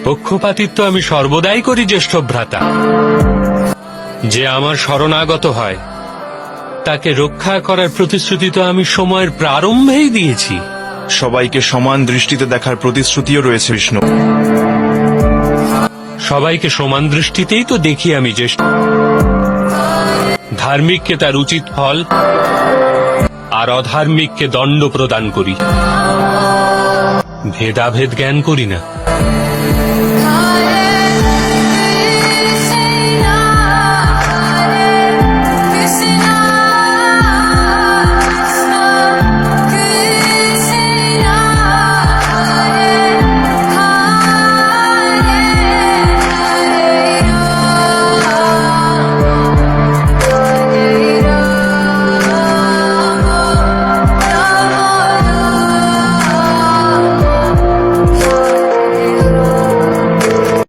পক্ষপাতিত্ব আমি সর্বদাই করি জ্যেষ্ঠ ভ্রাতা। যে আমার শরণাগত হয় তাকে রক্ষা করার প্রতিশ্রুতি তো আমি সময়ের প্রারম্ভেই দিয়েছি। সবাইকে সমান দৃষ্টিতে দেখার প্রতিশ্রুতিও রয়েছে বিষ্ণু। সবাইকে সমান দৃষ্টিতেই তো দেখি আমি জ্যেষ্ঠ। ধার্মিককে তার উচিত ফল আর অধার্মিককে দণ্ড প্রদান করি, ভেদাভেদ জ্ঞান করি না।